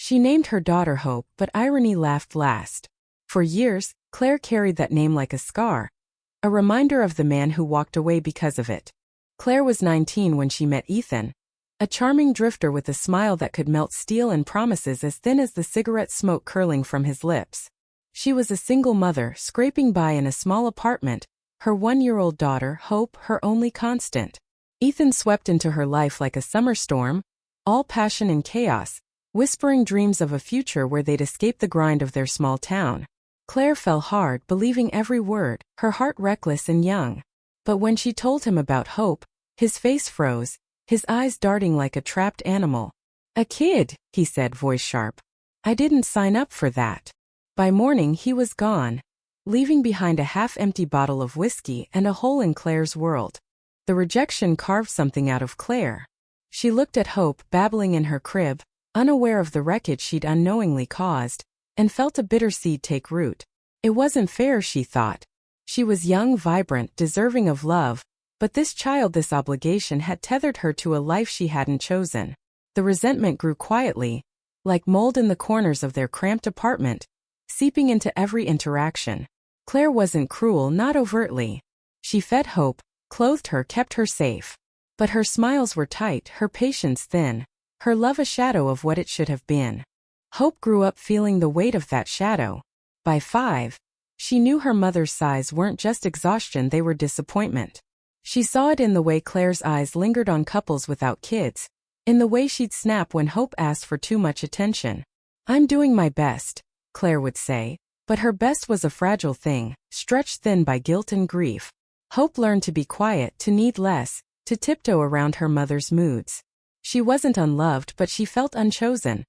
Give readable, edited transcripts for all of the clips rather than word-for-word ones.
She named her daughter Hope, but irony laughed last. For years, Claire carried that name like a scar, a reminder of the man who walked away because of it. Claire was 19 when she met Ethan, a charming drifter with a smile that could melt steel and promises as thin as the cigarette smoke curling from his lips. She was a single mother, scraping by in a small apartment, her 1-year-old daughter, Hope, her only constant. Ethan swept into her life like a summer storm, all passion and chaos, whispering dreams of a future where they'd escape the grind of their small town. Claire fell hard, believing every word, her heart reckless and young. But when she told him about Hope, his face froze, his eyes darting like a trapped animal. "A kid," he said, voice sharp. "I didn't sign up for that." By morning he was gone, leaving behind a half-empty bottle of whiskey and a hole in Claire's world. The rejection carved something out of Claire. She looked at Hope babbling in her crib, unaware of the wreckage she'd unknowingly caused, and felt a bitter seed take root. It wasn't fair, she thought. She was young, vibrant, deserving of love, but this obligation had tethered her to a life she hadn't chosen. The resentment grew quietly, like mold in the corners of their cramped apartment, seeping into every interaction. Claire wasn't cruel, not overtly. She fed Hope, clothed her, kept her safe. But her smiles were tight, her patience thin, her love a shadow of what it should have been. Hope grew up feeling the weight of that shadow. By 5, she knew her mother's sighs weren't just exhaustion, they were disappointment. She saw it in the way Claire's eyes lingered on couples without kids, in the way she'd snap when Hope asked for too much attention. "I'm doing my best," Claire would say, but her best was a fragile thing, stretched thin by guilt and grief. Hope learned to be quiet, to need less, to tiptoe around her mother's moods. She wasn't unloved, but she felt unchosen,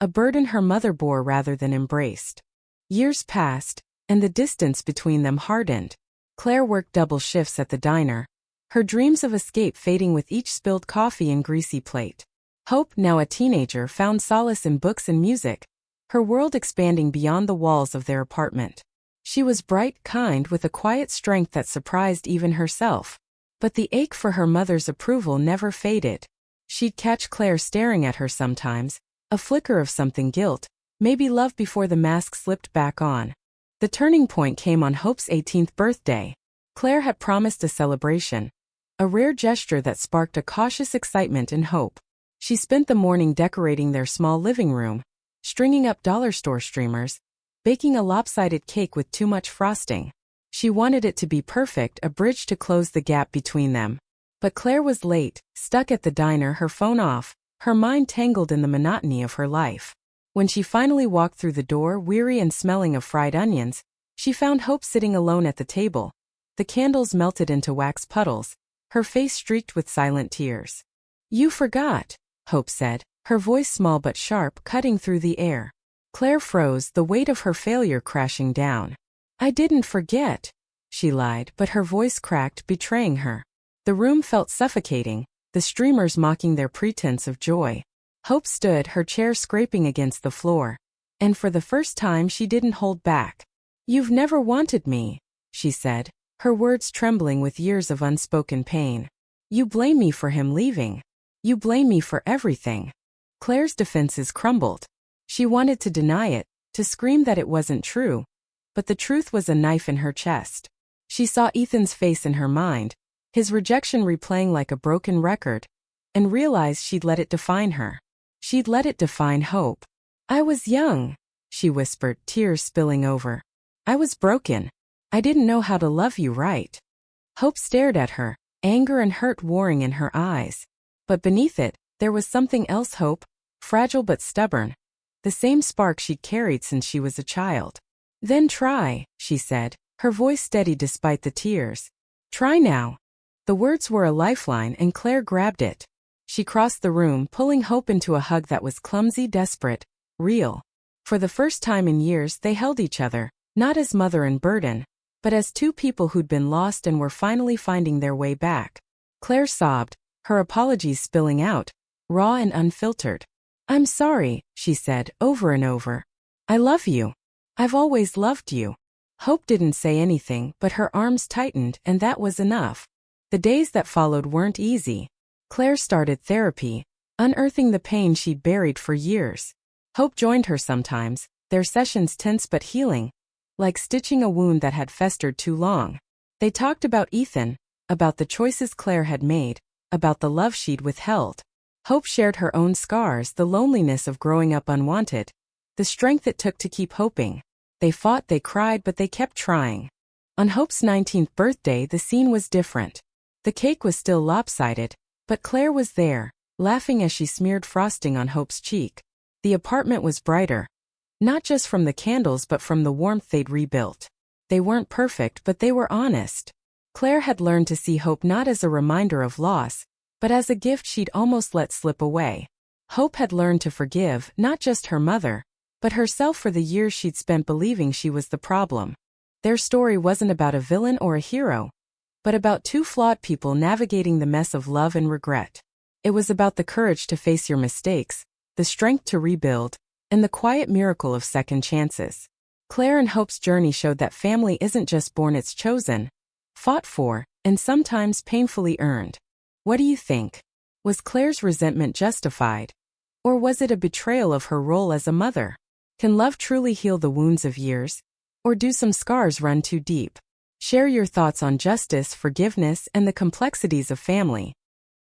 a burden her mother bore rather than embraced. Years passed, and the distance between them hardened. Claire worked double shifts at the diner, her dreams of escape fading with each spilled coffee and greasy plate. Hope, now a teenager, found solace in books and music, her world expanding beyond the walls of their apartment. She was bright, kind, with a quiet strength that surprised even herself. But the ache for her mother's approval never faded. She'd catch Claire staring at her sometimes, a flicker of something, guilt, maybe love, before the mask slipped back on. The turning point came on Hope's 18th birthday. Claire had promised a celebration, a rare gesture that sparked a cautious excitement in Hope. She spent the morning decorating their small living room, stringing up dollar store streamers, baking a lopsided cake with too much frosting. She wanted it to be perfect, a bridge to close the gap between them. But Claire was late, stuck at the diner, her phone off, her mind tangled in the monotony of her life. When she finally walked through the door, weary and smelling of fried onions, she found Hope sitting alone at the table. The candles melted into wax puddles, her face streaked with silent tears. "You forgot," Hope said, her voice small but sharp, cutting through the air. Claire froze, the weight of her failure crashing down. "I didn't forget," she lied, but her voice cracked, betraying her. The room felt suffocating, the streamers mocking their pretense of joy. Hope stood, her chair scraping against the floor. And for the first time she didn't hold back. "You've never wanted me," she said, her words trembling with years of unspoken pain. "You blame me for him leaving. You blame me for everything." Claire's defenses crumbled. She wanted to deny it, to scream that it wasn't true. But the truth was a knife in her chest. She saw Ethan's face in her mind, his rejection replaying like a broken record, and realized she'd let it define her. She'd let it define Hope. "I was young," she whispered, tears spilling over. "I was broken. I didn't know how to love you right." Hope stared at her, anger and hurt warring in her eyes. But beneath it, there was something else, Hope, fragile but stubborn, the same spark she'd carried since she was a child. "Then try," she said, her voice steady despite the tears. "Try now." The words were a lifeline, and Claire grabbed it. She crossed the room, pulling Hope into a hug that was clumsy, desperate, real. For the first time in years they held each other, not as mother and burden, but as two people who'd been lost and were finally finding their way back. Claire sobbed, her apologies spilling out, raw and unfiltered. "I'm sorry," she said, over and over. "I love you. I've always loved you." Hope didn't say anything, but her arms tightened, and that was enough. The days that followed weren't easy. Claire started therapy, unearthing the pain she'd buried for years. Hope joined her sometimes, their sessions tense but healing, like stitching a wound that had festered too long. They talked about Ethan, about the choices Claire had made, about the love she'd withheld. Hope shared her own scars, the loneliness of growing up unwanted, the strength it took to keep hoping. They fought, they cried, but they kept trying. On Hope's 19th birthday, the scene was different. The cake was still lopsided, but Claire was there, laughing as she smeared frosting on Hope's cheek. The apartment was brighter, not just from the candles but from the warmth they'd rebuilt. They weren't perfect, but they were honest. Claire had learned to see Hope not as a reminder of loss, but as a gift she'd almost let slip away. Hope had learned to forgive not just her mother, but herself for the years she'd spent believing she was the problem. Their story wasn't about a villain or a hero, but about two flawed people navigating the mess of love and regret. It was about the courage to face your mistakes, the strength to rebuild, and the quiet miracle of second chances. Claire and Hope's journey showed that family isn't just born, it's chosen, fought for, and sometimes painfully earned. What do you think? Was Claire's resentment justified? Or was it a betrayal of her role as a mother? Can love truly heal the wounds of years? Or do some scars run too deep? Share your thoughts on justice, forgiveness, and the complexities of family.